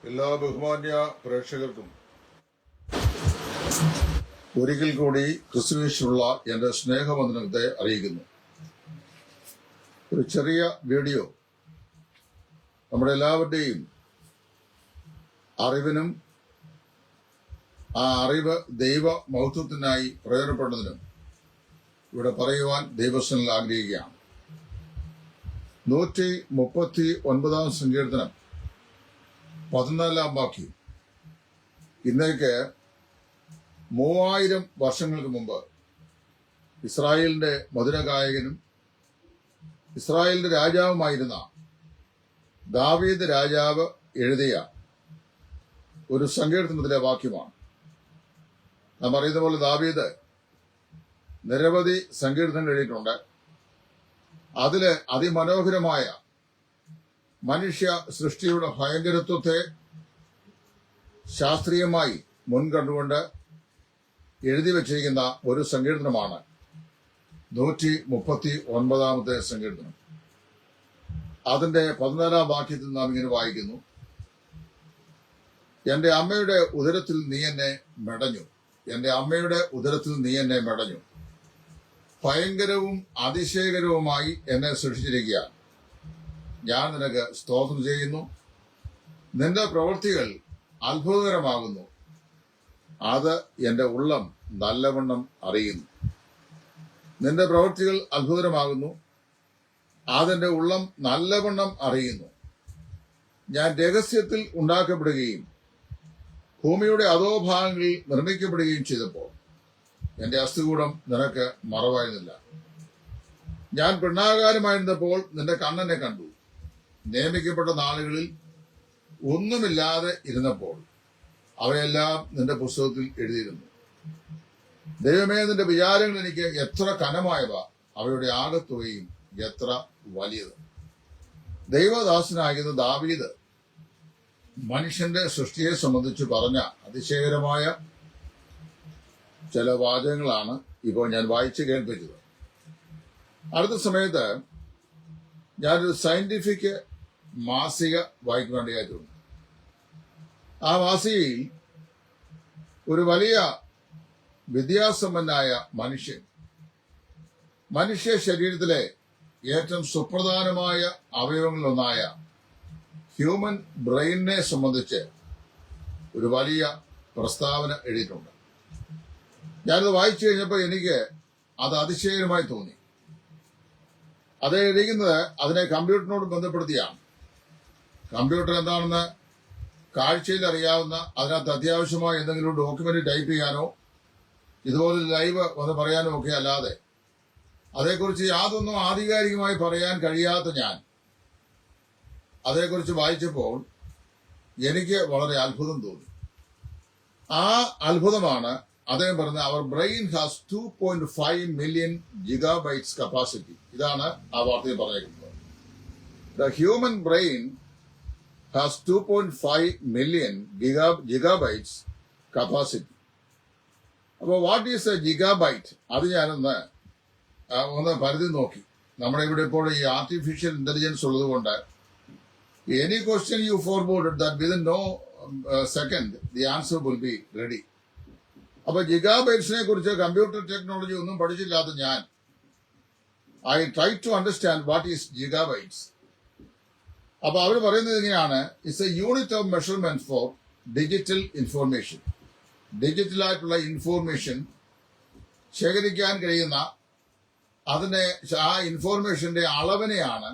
എല്ലാ ബഹുമാന്യ പ്രേക്ഷകർക്കും ഒരിക്കൽ കൂടി ക്രിസ്തുവേശുള്ള എന്റെ സ്നേഹവന്ദനത്തെ അറിയിക്കുന്നു. ഒരു ചെറിയ വീഡിയോ നമ്മുടെ എല്ലാവരുടെയും അറിവിനും ആ അറിവ് ദൈവ മഹത്വത്തിനായി പ്രയോജനപ്പെടുന്നതിനും ഇവിടെ പറയുവാൻ ദൈവസ്ഥനിൽ ആഗ്രഹിക്കുകയാണ്. 139 സങ്കീർത്തനം 14 വാക്യം. ഇന്നേക്ക് 3000 വർഷങ്ങൾക്ക് മുമ്പ് ഇസ്രായേലിന്റെ മധുരഗായകനും ഇസ്രായേലിന്റെ രാജാവുമായിരുന്ന ദാവീദ് രാജാവ് എഴുതിയ ഒരു സങ്കീർത്തനത്തിലെ വാക്യമാണ്. നാം അറിയുന്ന പോലെ ദാവീദ് നിരവധി സങ്കീർത്തനങ്ങൾ എഴുതിയിട്ടുണ്ട്. അതില് അതിമനോഹരമായ മനുഷ്യ സൃഷ്ടിയുടെ ഭയങ്കരത്വത്തെ ശാസ്ത്രീയമായി മുൻകണ്ടുകൊണ്ട് എഴുതി വച്ചിരിക്കുന്ന ഒരു സങ്കീർത്തനമാണ് 139 സങ്കീർത്തനം. അതിന്റെ 14 വാക്യത്തിൽ നാം ഇങ്ങനെ വായിക്കുന്നു: എന്റെ അമ്മയുടെ ഉദരത്തിൽ നീ എന്നെ മെടഞ്ഞു, എന്റെ അമ്മയുടെ ഉദരത്തിൽ നീ എന്നെ മെടഞ്ഞു, ഭയങ്കരവും അതിശയകരവുമായി എന്നെ സൃഷ്ടിച്ചിരിക്കുക. ഞാൻ നിനക്ക് സ്തോത്രം ചെയ്യുന്നു. നിന്റെ പ്രവൃത്തികൾ അത്ഭുതകരമാകുന്നു. അത് എന്റെ ഉള്ളം നല്ലവണ്ണം അറിയുന്നു. നിന്റെ പ്രവൃത്തികൾ അത്ഭുതകരമാകുന്നു. അതെന്റെ ഉള്ളം നല്ലവണ്ണം അറിയുന്നു. ഞാൻ രഹസ്യത്തിൽ ഉണ്ടാക്കപ്പെടുകയും ഭൂമിയുടെ അധോഭാഗങ്ങളിൽ നിർമ്മിക്കപ്പെടുകയും ചെയ്തപ്പോൾ എന്റെ അസ്ഥികൂടം നിനക്ക് മറവായിരുന്നില്ല. ഞാൻ പിണ്ണാകാരമായിരുന്നപ്പോൾ നിന്റെ കണ്ണെന്നെ കണ്ടു. നിയമിക്കപ്പെട്ട നാളുകളിൽ ഒന്നുമില്ലാതെ ഇരുന്നപ്പോൾ അവയെല്ലാം നിന്റെ പുസ്തകത്തിൽ എഴുതിയിരുന്നു. ദൈവമേ, നിന്റെ വിചാരങ്ങൾ എനിക്ക് എത്ര കനമായവ, അവയുടെ ആകത്തുകയും എത്ര വലിയത്. ദൈവദാസനായിരുന്ന ദാവീദ് മനുഷ്യന്റെ സൃഷ്ടിയെ സംബന്ധിച്ച് പറഞ്ഞ അതിശയകരമായ ചില വാചകങ്ങളാണ് ഇപ്പോൾ ഞാൻ വായിച്ചു കേൾപ്പിച്ചത്. അടുത്ത സമയത്ത് ഞാനൊരു സയന്റിഫിക് മാസിക വായിക്കാൻ വേണ്ടിയായി തോന്നി. ആ മാസികയിൽ ഒരു വലിയ വിദ്യാസമ്പന്നനായ മനുഷ്യ ശരീരത്തിലെ ഏറ്റവും സുപ്രധാനമായ അവയവങ്ങളിലൊന്നായ ഹ്യൂമൻ ബ്രെയിനിനെ സംബന്ധിച്ച് ഒരു വലിയ പ്രസ്താവന എഴുതിയിട്ടുണ്ട്. ഞാനത് വായിച്ചു കഴിഞ്ഞപ്പോൾ എനിക്ക് അത് അതിശയകരമായി തോന്നി. അത് എഴുതിക്കുന്നത് അതിനെ കമ്പ്യൂട്ടറിനോട് ബന്ധപ്പെടുത്തിയാണ്. കമ്പ്യൂട്ടർ എന്താണെന്ന് കാഴ്ചയിൽ അറിയാവുന്ന, അതിനകത്ത് അത്യാവശ്യമായ എന്തെങ്കിലും ഡോക്യുമെന്റ് ടൈപ്പ് ചെയ്യാനോ ഇതുപോലെ ലൈവ് വന്ന് പറയാനോ ഒക്കെ അല്ലാതെ അതേക്കുറിച്ച് യാതൊന്നും ആധികാരികമായി പറയാൻ കഴിയാത്ത ഞാൻ അതേക്കുറിച്ച് വായിച്ചപ്പോൾ എനിക്ക് വളരെ അത്ഭുതം തോന്നി. ആ അത്ഭുതമാണ് അദ്ദേഹം പറഞ്ഞത്, അവർ brain has 2.5 million gigabytes capacity. ഇതാണ് ആ വാർത്തയിൽ പറഞ്ഞിരിക്കുന്നത്. The human brain has 2.5 million gigabytes capacity. അപ്പോൾ വാട്ട് ഈസ് എ ജിഗാബൈറ്റ്? അത് ഞാനൊന്ന് പരിധി നോക്കി. നമ്മുടെ ഇവിടെ ഇപ്പോൾ ഈ ആർട്ടിഫിഷ്യൽ ഇന്റലിജൻസ് ഉള്ളതുകൊണ്ട് any question you forward that within no second the answer will be ready. അപ്പൊ ജിഗാബൈറ്റ്സിനെ കുറിച്ച് കമ്പ്യൂട്ടർ ടെക്നോളജി ഒന്നും പഠിച്ചില്ലാത്ത ഞാൻ I try to understand what is gigabytes. അപ്പൊ അവർ പറയുന്നത് ഇങ്ങനെയാണ്: it's a unit of measurement for digital information. ഡിജിറ്റലായിട്ടുള്ള ഇൻഫോർമേഷൻ ശേഖരിക്കാൻ കഴിയുന്ന അതിന്റെ ആ ഇൻഫോർമേഷന്റെ അളവിനെയാണ്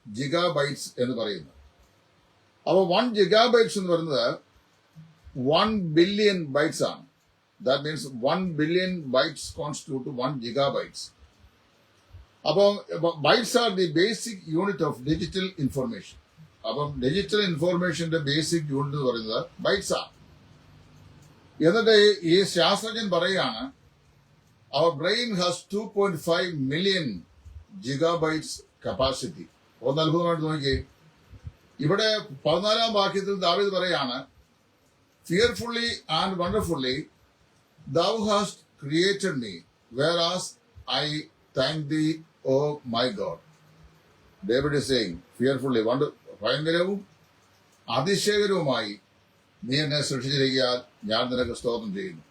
ജിഗാബൈറ്റ്സ് എന്ന് പറയുന്നത്. അപ്പോൾ 1 ജിഗാബൈറ്റ്സ് എന്ന് പറയുന്നത് 1 ബില്യൺ ബൈറ്റ്സ് ആണ്. That means 1 billion bytes constitute to 1 gigabytes. അപ്പം bytes are the basic unit of digital information. അപ്പം ഡിജിറ്റൽ ഇൻഫോർമേഷന്റെ ബേസിക് യൂണിറ്റ് എന്ന് പറയുന്നത് ബൈറ്റ്സ് ആണ്. എന്നിട്ട് ഈ ശാസ്ത്രജ്ഞൻ പറയുകയാണ്, അവർ brain has 2.5 million gigabytes capacity. ഒന്ന് അത്ഭുതമായിട്ട് നോക്കിയേ. ഇവിടെ 14 വാക്യത്തിൽ ദാവീദ് പറയാണ്, fearfully and wonderfully thou hast created me, whereas I thank thee, O my God. David is saying, fearfully, ഭയങ്കരവും അതിശയകരവുമായി നീ എന്നെ സൃഷ്ടിച്ചിരിക്കാൻ ഞാൻ നിനക്ക് സ്തോത്രം ചെയ്യുന്നു.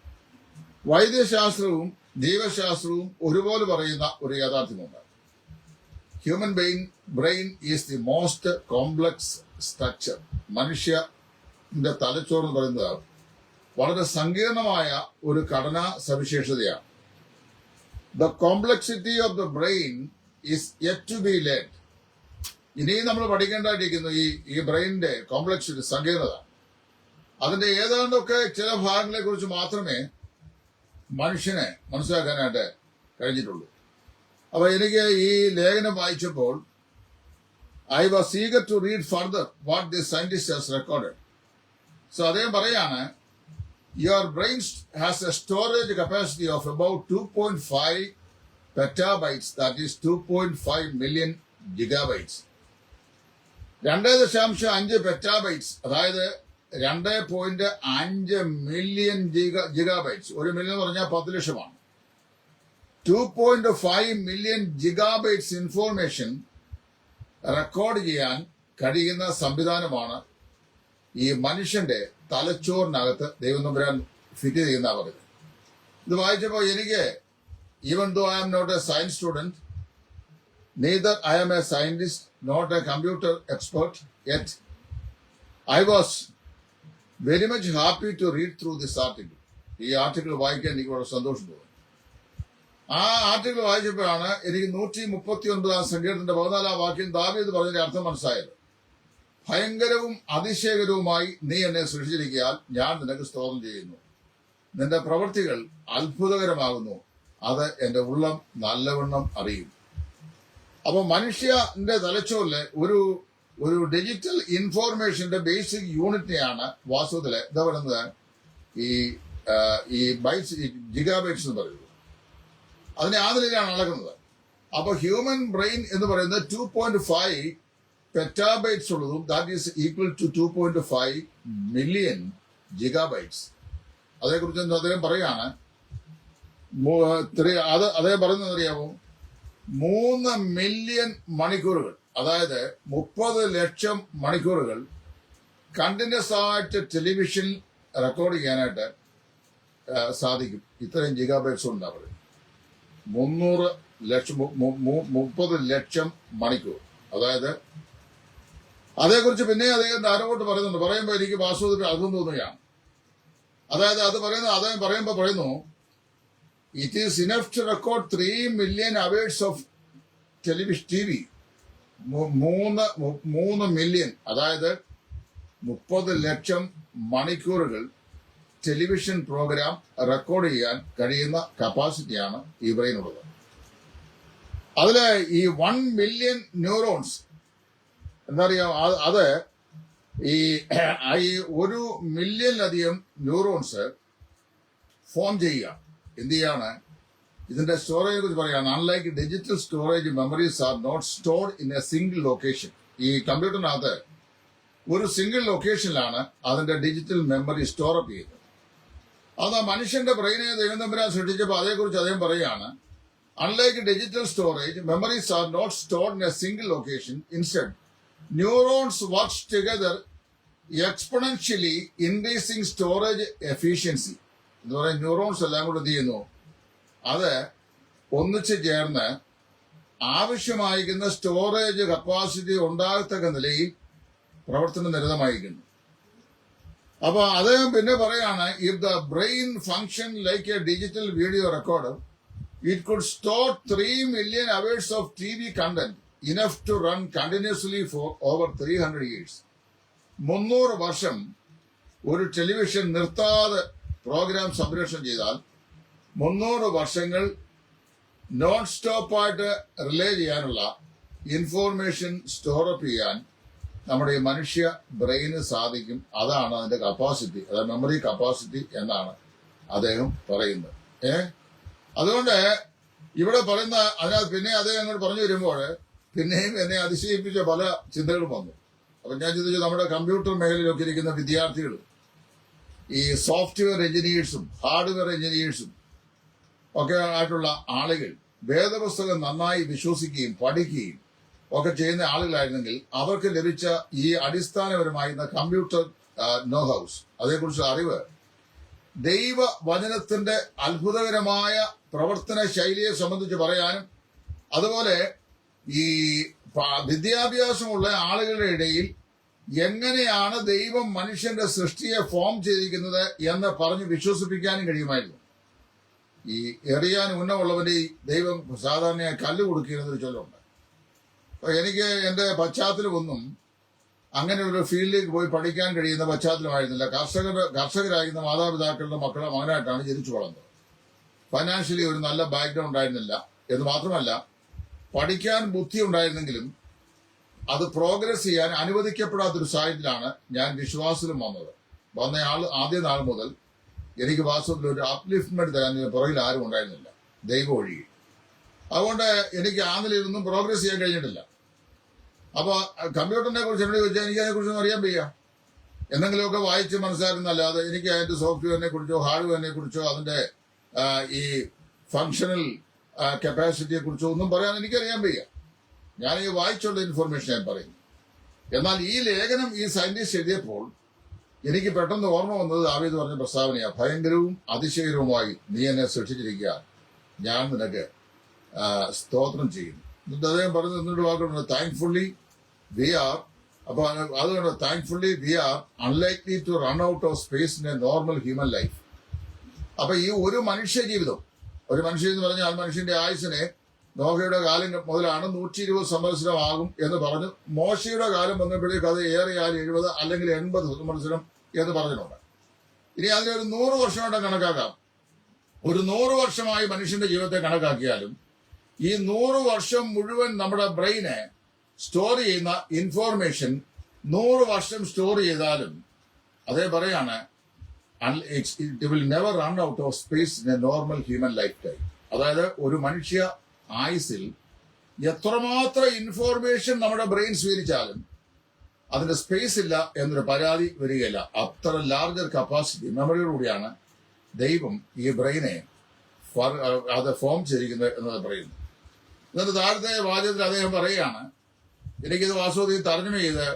വൈദ്യശാസ്ത്രവും ജീവശാസ്ത്രവും ഒരുപോലെ പറയുന്ന ഒരു യാഥാർത്ഥ്യമുണ്ട്. Human brain is the most complex structure. മനുഷ്യന്റെ തലച്ചോറ് എന്ന് പറയുന്നത് വളരെ സങ്കീർണമായ ഒരു ഘടനാ സവിശേഷതയാണ്. The complexity of the brain is yet to be learn. ഇനിയും നമ്മൾ പഠിക്കേണ്ടതായിരിക്കുന്നു ഈ ബ്രെയിനിന്റെ കോംപ്ലക്സിറ്റി, സങ്കീർണത. അതിന്റെ ഏതാണ്ടൊക്കെ ചില ഭാഗങ്ങളെ കുറിച്ച് മാത്രമേ മനുഷ്യനെ മനസ്സിലാക്കാനായിട്ട് കഴിഞ്ഞിട്ടുള്ളൂ. അപ്പൊ എനിക്ക് ഈ ലേഖനം വായിച്ചപ്പോൾ I was eager to read further what the scientist has recorded. So അദ്ദേഹം പറയാണ്, your brain has a storage capacity of about 2.5 petabytes, that is 2.5 million gigabytes. 2.5 petabytes, അതായത് 2.5 മില്യൺ ജിഗാബൈറ്റ്സ്. 1 മില്യൺ എന്ന് പറഞ്ഞാൽ 10 ലക്ഷമാണ്. 2.5 മില്യൺ ജിഗാബൈറ്റ്സ് ഇൻഫോർമേഷൻ റെക്കോർഡ് ചെയ്യാൻ കഴിയുന്ന സംവിധാനമാണ് ഈ മനുഷ്യന്റെ തലച്ചോറിനകത്ത് ദൈവം തമ്പുരാൻ ഫിറ്റ് ചെയ്യുന്ന പറയുന്നത്. ഇത് വായിച്ചപ്പോൾ എനിക്ക്, even though I am not a science student, neither I am a scientist, not a computer expert, yet I was very much happy to read through this article. ഈ ആർട്ടിക്കിൾ വായിക്കാൻ എനിക്ക് വളരെ സന്തോഷം തോന്നി. ആ ആർട്ടിക്കിൾ വായിച്ചപ്പോഴാണ് എനിക്ക് 139 സങ്കീർത്തനത്തിന്റെ 14 വാക്യം ദാവീദ് പറഞ്ഞതിന്റെ അർത്ഥം മനസ്സിലായത്. ഭയങ്കരവും അതിശയകരവുമായി നീ എന്നെ സൃഷ്ടിച്ചിരിക്കാൻ ഞാൻ നിനക്ക് സ്തോത്രം ചെയ്യുന്നു. നിന്റെ പ്രവൃത്തികൾ അത്ഭുതകരമാകുന്നു, അത് എന്റെ ഉള്ളം നല്ലവണ്ണം അറിയും. അപ്പൊ മനുഷ്യന്റെ തലച്ചോറിലെ ഒരു ഡിജിറ്റൽ ഇൻഫോർമേഷന്റെ ബേസിക് യൂണിറ്റിനെയാണ് വാസ്തവത്തില് എന്താ പറയുന്നത്, ഈ ബൈറ്റ്സ്, ജിഗാബൈറ്റ്സ് എന്ന് പറയുന്നത്. അതിനെ ആ നിലയിലാണ് അളക്കുന്നത്. അപ്പൊ ഹ്യൂമൻ ബ്രെയിൻ എന്ന് പറയുന്നത് 2.5 പെറ്റാബൈറ്റ്സ് ഉള്ളതും that is equal to 2.5 million gigabytes. അതേക്കുറിച്ച് അദ്ദേഹം പറയാണ്, അദ്ദേഹം പറയുന്നത് അറിയാമോ, 3 മില്യൺ മണിക്കൂറുകൾ, അതായത് 30 ലക്ഷം മണിക്കൂറുകൾ കണ്ടിന്യൂസ് ആയിട്ട് ടെലിവിഷൻ റെക്കോർഡ് ചെയ്യാനായിട്ട് സാധിക്കും. ഇത്രയും ജിഗാബൈറ്റ്സ് ഉണ്ടാവും. 30 ലക്ഷം മണിക്കൂർ. അതായത് അതേക്കുറിച്ച് പിന്നെ അദ്ദേഹം ധാരോട്ട് പറയുന്നുണ്ട്. പറയുമ്പോൾ എനിക്ക് വാസ്തവത്തിൽ അത്ഭുതം തോന്നുകയാണ്. അതായത് അദ്ദേഹം പറയുന്നു, it is enough to record 3 million hours of television TV. 3 million, അതായത് 30 ലക്ഷം മണിക്കൂറുകൾ ടെലിവിഷൻ പ്രോഗ്രാം റെക്കോർഡ് ചെയ്യാൻ കഴിയുന്ന കപ്പാസിറ്റിയാണ് ഈ ബ്രെയിനുള്ളത്. അതില് ഈ 1 മില്യൺ ന്യൂറോൺസ് എന്നറിയാം. അത് ഈ 1 മില്യണിലധികം ന്യൂറോൺസ് ഫോം ചെയ്യുക. എന്ത് ചെയ്യാണ്? ഇതിന്റെ സ്റ്റോറേജിനെ കുറിച്ച് പറയാണ്. Unlike digital storage, memories are not stored in a single location. ഈ കമ്പ്യൂട്ടറിനകത്ത് ഒരു സിംഗിൾ ലൊക്കേഷനിലാണ് അതിന്റെ ഡിജിറ്റൽ മെമ്മറി സ്റ്റോറപ്പ് ചെയ്യുന്നത്. അത് മനുഷ്യന്റെ ബ്രെയിനെ ദൈവം തമ്പുരാൻ സൃഷ്ടിച്ചപ്പോൾ അതേക്കുറിച്ച് അദ്ദേഹം പറയുകയാണ്, unlike digital storage, memories are not stored in a single location. Instead neurons works together exponentially increasing storage efficiency. എന്ന് പറയുന്നത് ന്യൂറോൺസ് എല്ലാം കൂടെ എന്ത് ചെയ്യുന്നു, അത് ഒന്നിച്ച് ചേർന്ന് ആവശ്യമായിരിക്കുന്ന സ്റ്റോറേജ് കപ്പാസിറ്റി ഉണ്ടാകത്തക്ക നിലയിൽ പ്രവർത്തനം നിരതമായിരിക്കുന്നു. അപ്പൊ അദ്ദേഹം പിന്നെ പറയാണ്, if the brain function like a digital video recorder, it could store 3 million hours of TV content, enough to run continuously for over 300 years. 300 വർഷം ഒരു ടെലിവിഷൻ നിർത്താതെ പ്രോഗ്രാം സംപ്രേഷണം ചെയ്താൽ 300 വർഷങ്ങൾ നോൺ സ്റ്റോപ്പായിട്ട് റിലേ ചെയ്യാനുള്ള ഇൻഫോർമേഷൻ സ്റ്റോറപ്പ് ചെയ്യാൻ നമ്മുടെ ഈ മനുഷ്യ ബ്രെയിന് സാധിക്കും. അതാണ് അതിന്റെ കപ്പാസിറ്റി, അതായത് മെമ്മറി കപ്പാസിറ്റി എന്നാണ് അദ്ദേഹം പറയുന്നത്. അതുകൊണ്ട് ഇവിടെ പറയുന്ന അതിനകത്ത് പിന്നെ അദ്ദേഹം അങ്ങോട്ട് പറഞ്ഞു വരുമ്പോൾ പിന്നെയും എന്നെ അതിശയിപ്പിച്ച പല ചിന്തകളും വന്നു. അപ്പൊ ഞാൻ ചിന്തിച്ചു, നമ്മുടെ കമ്പ്യൂട്ടർ മേഖലയിലൊക്കെ ഇരിക്കുന്ന വിദ്യാർത്ഥികൾ, ഈ സോഫ്റ്റ്വെയർ എഞ്ചിനീയേഴ്സും ഹാർഡ്വെയർ എഞ്ചിനീയേഴ്സും ഒക്കെ ആയിട്ടുള്ള ആളുകൾ വേദപുസ്തകം നന്നായി വിശ്വസിക്കുകയും പഠിക്കുകയും ഒക്കെ ചെയ്യുന്ന ആളുകളായിരുന്നെങ്കിൽ അവർക്ക് ലഭിച്ച ഈ അടിസ്ഥാനപരമായിരുന്ന കമ്പ്യൂട്ടർ നോ ഹൗസ്, അതേക്കുറിച്ച് അറിവ്, ദൈവവചനത്തിന്റെ അത്ഭുതകരമായ പ്രവർത്തന ശൈലിയെ സംബന്ധിച്ച് പറയാനും, അതുപോലെ ഈ വിദ്യാഭ്യാസമുള്ള ആളുകളുടെ ഇടയിൽ എങ്ങനെയാണ് ദൈവം മനുഷ്യന്റെ സൃഷ്ടിയെ ഫോം ചെയ്തിരിക്കുന്നത് എന്ന് പറഞ്ഞ് വിശ്വസിപ്പിക്കാനും കഴിയുമായിരുന്നു. ഈ എറിയാൻ ഉന്നമുള്ളവന്റെ ദൈവം സാധാരണയായി കല്ല് കൊടുക്കുന്നൊരു ചൊല്ലുണ്ട്. അപ്പൊ എനിക്ക് എന്റെ പശ്ചാത്തലമൊന്നും അങ്ങനെ ഒരു ഫീൽഡിലേക്ക് പോയി പഠിക്കാൻ കഴിയുന്ന പശ്ചാത്തലമായിരുന്നില്ല. കർഷകരായിരുന്ന മാതാപിതാക്കളുടെ മകനായിട്ടാണ് ജനിച്ചു വളർന്നത്. ഫൈനാൻഷ്യലി ഒരു നല്ല ബാക്ക്ഗ്രൗണ്ട് ആയിരുന്നില്ല എന്ന് മാത്രമല്ല, പഠിക്കാൻ ബുദ്ധി ഉണ്ടായിരുന്നെങ്കിലും അത് പ്രോഗ്രസ് ചെയ്യാൻ അനുവദിക്കപ്പെടാത്തൊരു സാഹചര്യത്തിലാണ് ഞാൻ വിശ്വാസത്തിലും വന്നത്. ആദ്യ നാൾ മുതൽ എനിക്ക് വാസ്തവത്തിൽ ഒരു അപ്ലിഫ്റ്റ്മെന്റ് തരാൻ പുറകിൽ ആരും ഉണ്ടായിരുന്നില്ല, ദൈവം ഒഴികെ. അതുകൊണ്ട് എനിക്ക് ആ നിലയിലൊന്നും പ്രോഗ്രസ് ചെയ്യാൻ കഴിഞ്ഞിട്ടില്ല. അപ്പൊ കമ്പ്യൂട്ടറിനെ കുറിച്ച് എന്നോട് ചോദിച്ചാൽ എനിക്ക് അതിനെക്കുറിച്ചൊന്നും അറിയാൻ വയ്യ. എന്തെങ്കിലുമൊക്കെ വായിച്ച് മനസ്സിലാക്കുന്നല്ലാതെ എനിക്ക് അതിന്റെ സോഫ്റ്റ്വെയറിനെ കുറിച്ചോ ഹാർഡ്വെയറിനെ കുറിച്ചോ അതിന്റെ ഈ ഫങ്ഷണൽ കപ്പാസിറ്റിയെ കുറിച്ചോ ഒന്നും പറയാൻ എനിക്കറിയാൻ വയ്യ. ഞാൻ ഈ വായിച്ചുള്ള ഇൻഫർമേഷൻ ഞാൻ പറയും. എന്നാൽ ഈ ലേഖനം ഈ സയന്റിസ്റ്റ് എഴുതിയപ്പോൾ എനിക്ക് പെട്ടെന്ന് ഓർമ്മ വന്നത് ദാവീദ് പറഞ്ഞ പ്രസ്താവനയാണ്, ഭയങ്കരവും അതിശയകരവുമായി നീ എന്നെ സൃഷ്ടിച്ചിരിക്കുക, ഞാൻ നിനക്ക് സ്തോത്രം ചെയ്യുന്നു. എന്നിട്ട് അദ്ദേഹം പറഞ്ഞത് എന്നൊരു വാക്കുണ്ട്, താങ്ക്ഫുള്ളി വി ആർ. അപ്പൊ അതുകൊണ്ട് thankfully we are unlikely to run out of space in a normal human life. അപ്പൊ ഈ ഒരു മനുഷ്യ ജീവിതം, ഒരു മനുഷ്യൻ എന്ന് പറഞ്ഞാൽ മനുഷ്യന്റെ ആയുസിനെ നോഹയുടെ കാലം മുതലാണ് 120 സംവത്സരമാകും എന്ന് പറഞ്ഞു. മോശയുടെ കാലം വന്നപ്പോഴേക്ക് അത് ഏറെയാൽ 70 അല്ലെങ്കിൽ 80 സംവത്സരം എന്ന് പറഞ്ഞിട്ടുണ്ട്. ഇനി അതിനൊരു 100 വർഷമായിട്ട് കണക്കാക്കാം. ഒരു 100 വർഷമായി മനുഷ്യന്റെ ജീവിതത്തെ കണക്കാക്കിയാലും ഈ 100 വർഷം മുഴുവൻ നമ്മുടെ ബ്രെയിനെ സ്റ്റോർ ചെയ്യുന്ന ഇൻഫോർമേഷൻ 100 വർഷം സ്റ്റോർ ചെയ്താലും അതേ പറയാണ്, it will never run out of space in a normal human life time. അതായത് ഒരു മനുഷ്യ ആയുസിൽ എത്രമാത്രം ഇൻഫോർമേഷൻ നമ്മുടെ ബ്രെയിൻ സ്വീകരിച്ചാലും അതിന്റെ സ്പേസ് ഇല്ല എന്നൊരു പരാതി വരികയില്ല. അത്ര ലാർജർ കപ്പാസിറ്റി മെമ്മറിയോടുകൂടിയാണ് ദൈവം ഈ ബ്രെയിനെ അത് ഫോം ചെയ്തിരിക്കുന്നത് എന്നത് പറയുന്നു. എന്നിട്ട് താഴത്തെ വാചകത്തിൽ അദ്ദേഹം പറയുകയാണ്, എനിക്കിത് വാസ്തവത്തിൽ തർജ്ജമ ചെയ്ത്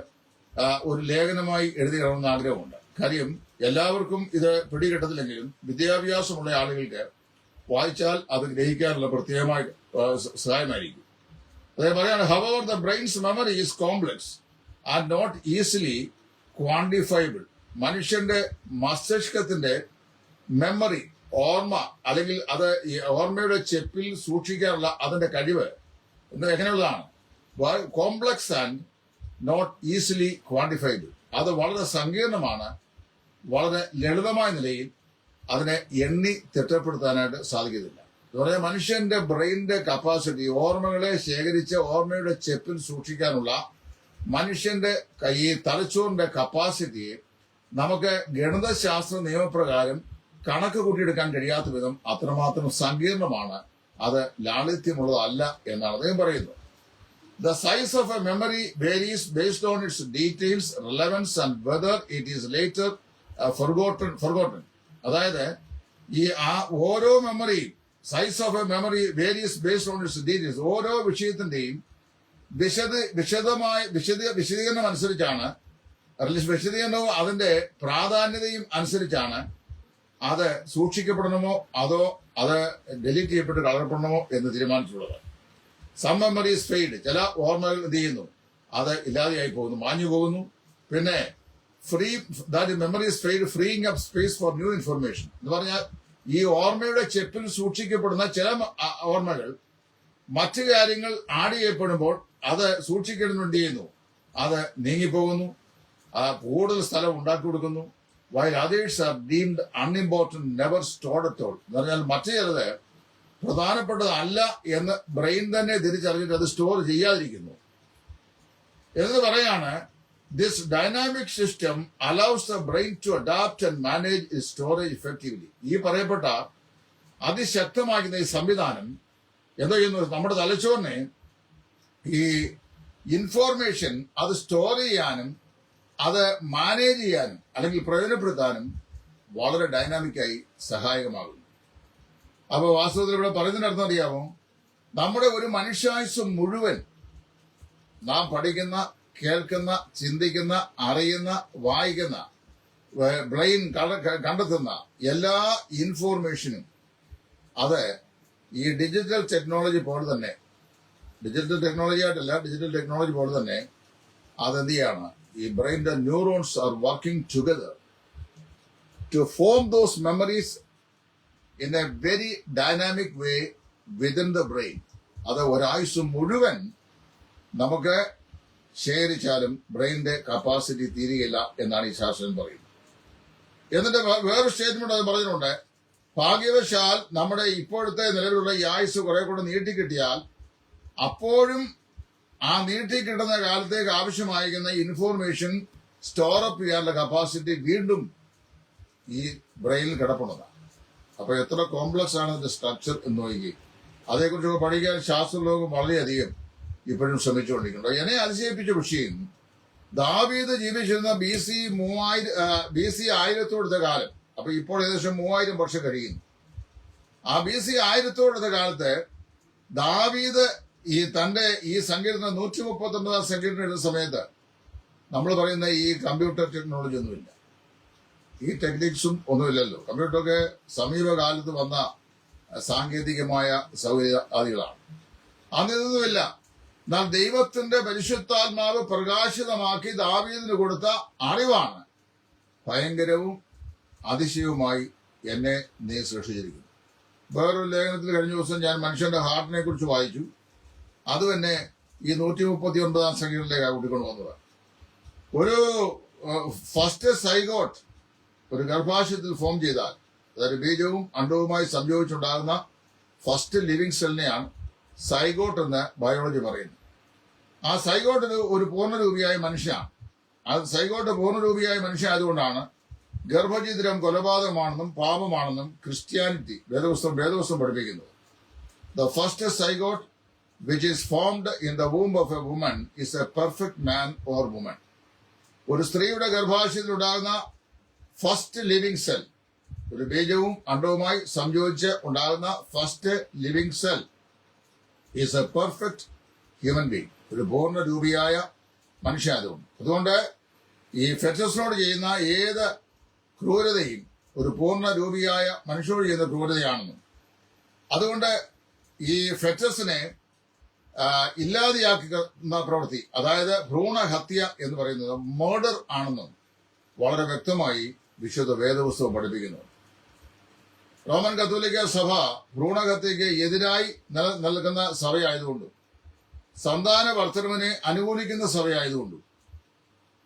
ഒരു ലേഖനമായി എഴുതിയിടണമെന്ന് ആഗ്രഹമുണ്ട്. കാര്യം എല്ലാവർക്കും ഇത് പിടികിട്ടത്തില്ലെങ്കിലും വിദ്യാഭ്യാസമുള്ള ആളുകൾക്ക് വായിച്ചാൽ അത് ഗ്രഹിക്കാനുള്ള പ്രത്യേകമായ സഹായമായിരിക്കും. അദ്ദേഹം പറയാണ്, however the brain's memory is complex and not easily quantifiable. മനുഷ്യന്റെ മസ്തിഷ്കത്തിന്റെ മെമ്മറി, ഓർമ്മ, അല്ലെങ്കിൽ അത് ഓർമ്മയുടെ ചെപ്പിൽ സൂക്ഷിക്കാനുള്ള അതിന്റെ കഴിവ് എങ്ങനെയുള്ളതാണ്? Complex and not easily quantifiable. അത് വളരെ സങ്കീർണമാണ്. വളരെ ലളിതമായ നിലയിൽ അതിനെ എണ്ണി തിട്ടപ്പെടുത്താനായിട്ട് സാധിക്കുന്നില്ല. എന്ന് പറഞ്ഞാൽ മനുഷ്യന്റെ ബ്രെയിനിന്റെ കപ്പാസിറ്റി, ഓർമ്മകളെ ശേഖരിച്ച് ഓർമ്മയുടെ ചെപ്പിൽ സൂക്ഷിക്കാനുള്ള മനുഷ്യന്റെ ഈ തലച്ചോറിന്റെ കപ്പാസിറ്റിയെ നമുക്ക് ഗണിതശാസ്ത്ര നിയമപ്രകാരം കണക്ക് കൂട്ടിയെടുക്കാൻ കഴിയാത്ത വിധം അത്രമാത്രം സങ്കീർണമാണ്, അത് ലാളിത്യമുള്ളതല്ല എന്നാണ് അദ്ദേഹം പറയുന്നത്. The size of a memory varies based on its details, relevance and whether it is later forgotten. അതായത് ഈ ഓരോ മെമ്മറിയും, size of A memory various based on its details, ഓരോ വിഷയത്തിന്റെയും വിശദീകരണം അനുസരിച്ചാണ്, വിശദീകരണവും അതിന്റെ പ്രാധാന്യതയും അനുസരിച്ചാണ് അത് സൂക്ഷിക്കപ്പെടണമോ അതോ അത് ഡെലീറ്റ് ചെയ്യപ്പെട്ട് കളയപ്പെടണമോ എന്ന് തീരുമാനിച്ചിട്ടുള്ളത്. സം മെമ്മറീസ് ഫെയ്ഡ്, ചില ഓർമ്മകൾ എന്ത് ചെയ്യുന്നു, അത് ഇല്ലാതെയായി പോകുന്നു, മാഞ്ഞു പോകുന്നു. പിന്നെ memories fade freeing up space for new information എന്ന് പറഞ്ഞാൽ ഈ ഓർമ്മയുടെ ചെപ്പിൽ സൂക്ഷിക്കപ്പെടുന്ന ചില ഓർമ്മകൾ മറ്റു കാര്യങ്ങൾ ആഡ് ചെയ്യപ്പെടുമ്പോൾ അത് സൂക്ഷിക്കണം എന്ത് ചെയ്യുന്നു, അത് നീങ്ങിപ്പോകുന്നു, കൂടുതൽ സ്ഥലം ഉണ്ടാക്കി കൊടുക്കുന്നു. while others are deemed unimportant, never stored at all. എന്ന് പറഞ്ഞാൽ മറ്റു ചിലത് പ്രധാനപ്പെട്ടതല്ല എന്ന് ബ്രെയിൻ തന്നെ തിരിച്ചറിഞ്ഞിട്ട് അത് സ്റ്റോർ ചെയ്യാതിരിക്കുന്നു എന്ന് പറയാണ്. This dynamic system allows the brain to adapt and manage its storage effectively. ഈ പറയപ്പെട്ട അതിശക്തമാക്കുന്ന ഈ സംവിധാനം എന്തോ ചെയ്യുന്നു, നമ്മുടെ തലച്ചോറിനെ ഈ ഇൻഫോർമേഷൻ അത് സ്റ്റോർ ചെയ്യാനും അത് മാനേജ് ചെയ്യാനും അല്ലെങ്കിൽ പ്രയോജനപ്പെടുത്താനും വളരെ ഡൈനാമിക്കായി സഹായകമാകുന്നു. അപ്പൊ വാസ്തവത്തിൽ ഇവിടെ പറയുന്നതിന്റെ അർത്ഥം അറിയാമോ, നമ്മുടെ ഒരു മനുഷ്യായുസ് മുഴുവൻ നാം പഠിക്കുന്ന, കേൾക്കുന്ന, ചിന്തിക്കുന്ന, അറിയുന്ന, വായിക്കുന്ന, ബ്രെയിൻ കണ്ടെത്തുന്ന എല്ലാ ഇൻഫോർമേഷനും അത് ഈ ഡിജിറ്റൽ ടെക്നോളജി പോലെ തന്നെ, ഡിജിറ്റൽ ടെക്നോളജി ആയിട്ടല്ല, ഡിജിറ്റൽ ടെക്നോളജി പോലെ തന്നെ അതെന്ത് ചെയ്യാണ്, ഈ ബ്രെയിനിന്റെ neurons are working together to form those memories in a very dynamic way within the brain. അത് ഒരായുസ് മുഴുവൻ നമുക്ക് ശേഖരിച്ചാലും ബ്രെയിനിന്റെ കപ്പാസിറ്റി തീരുകയില്ല എന്നാണ് ഈ ശാസ്ത്രം പറയുന്നത്. എന്നിട്ട് വേറൊരു സ്റ്റേറ്റ്മെന്റ് അത് പറഞ്ഞിട്ടുണ്ട്, ഭാഗ്യവശാൽ നമ്മുടെ ഇപ്പോഴത്തെ നിലവിലുള്ള ഈ ആയുസ് കുറെ കൂടെ നീട്ടിക്കിട്ടിയാൽ അപ്പോഴും ആ നീട്ടിക്കിട്ടുന്ന കാലത്തേക്ക് ആവശ്യമായിരിക്കുന്ന ഇൻഫോർമേഷൻ സ്റ്റോറപ്പ് ചെയ്യാനുള്ള കപ്പാസിറ്റി വീണ്ടും ഈ ബ്രെയിനിൽ കിടപ്പുള്ളതാണ്. അപ്പൊ എത്ര കോംപ്ലക്സ് ആണ് ഇതിന്റെ സ്ട്രക്ചർ എന്ന് നോക്കി അതേക്കുറിച്ചൊക്കെ പഠിക്കാൻ ശാസ്ത്രലോകം വളരെയധികം ഇപ്പോഴും ശ്രമിച്ചുകൊണ്ടിരിക്കുന്നുണ്ട്. എന്നെ അതിശയിപ്പിച്ച വിഷയം, ദാവീദ് ജീവിച്ചിരുന്ന ബി സി 1000 കാലം, അപ്പൊ ഇപ്പോൾ ഏകദേശം 3000 വർഷം കഴിയുന്നു. ആ ബി സി 1000 കാലത്ത് ദാവീദ് തന്റെ ഈ സങ്കീർത്തനം 139 സങ്കീർത്തനം എഴുതുന്ന സമയത്ത് നമ്മൾ പറയുന്ന ഈ കമ്പ്യൂട്ടർ ടെക്നോളജി ഒന്നുമില്ല, ഈ ടെക്നിക്സും ഒന്നുമില്ലല്ലോ. കമ്പ്യൂട്ടറൊക്കെ സമീപകാലത്ത് വന്ന സാങ്കേതികമായ സൗകര്യാദികളാണ്. അന്നിതൊന്നുമില്ല. എന്നാൽ ദൈവത്തിന്റെ പരിശുദ്ധാത്മാവ് പ്രകാശിതമാക്കി ദാവീദിന് കൊടുത്ത അറിവാണ് ഭയങ്കരവും അതിശയവുമായി എന്നെ നീ സൃഷ്ടിച്ചിരിക്കുന്നു. വേറൊരു ലേഖനത്തിൽ കഴിഞ്ഞ ദിവസം ഞാൻ മനുഷ്യന്റെ ഹാർട്ടിനെ കുറിച്ച് വായിച്ചു. അത് തന്നെ ഈ 139 സംഖ്യകളിലേക്ക് കൂട്ടിക്കൊണ്ട് വന്നത്. ഒരു ഫസ്റ്റ് സൈഗോട്ട് ഒരു ഗർഭാശയത്തിൽ ഫോം ചെയ്താൽ, അതായത് ബീജവും അണ്ഡവുമായി സംയോജിച്ചുണ്ടാകുന്ന ഫസ്റ്റ് ലിവിങ് സെല്ലിനെയാണ് സൈഗോട്ട് എന്ന് ബയോളജി പറയുന്നു. ആ സൈഗോട്ടിന് ഒരു പൂർണ്ണരൂപിയായ മനുഷ്യനാണ്. ആ സൈഗോട്ട് പൂർണ്ണരൂപിയായ മനുഷ്യ ആയതുകൊണ്ടാണ് ഗർഭഛിദ്രം കൊലപാതകമാണെന്നും പാപമാണെന്നും ക്രിസ്ത്യാനിറ്റി വേദപുസ്തകം പഠിപ്പിക്കുന്നത്. The first zygote which is formed in the womb of a woman is a perfect man or woman. ഒരു സ്ത്രീയുടെ ഗർഭാശയത്തിൽ ഉണ്ടാകുന്ന ഫസ്റ്റ് ലിവിംഗ് സെൽ, ഒരു ബീജവും അണ്ഡവുമായി സംയോജിച്ച് ഉണ്ടാകുന്ന first living cell is A perfect human being, ഒരു പൂർണ്ണ രൂപിയായ മനുഷ്യായതുകൊണ്ട്. അതുകൊണ്ട് ഈ ഫെറ്റസിനോട് ചെയ്യുന്ന ഏത് ക്രൂരതയും ഒരു പൂർണ്ണ രൂപിയായ മനുഷ്യനോട് ചെയ്യുന്ന ക്രൂരതയാണെന്നും, അതുകൊണ്ട് ഈ ഫെറ്റസിനെ ഇല്ലാതെയാക്കുന്ന പ്രവൃത്തി, അതായത് ഭ്രൂണഹത്യ എന്ന് പറയുന്നത് മർഡർ ആണെന്നും വളരെ വ്യക്തമായി വിശുദ്ധ വേദപുസ്തകം പഠിപ്പിക്കുന്നു. റോമൻ കത്തോലിക്ക സഭ ഭ്രൂണഹത്യക്ക് എതിരായി നൽകുന്ന സഭയായതുകൊണ്ടും സന്താന വർദ്ധനവിനെ അനുകൂലിക്കുന്ന സഭയായതുകൊണ്ടും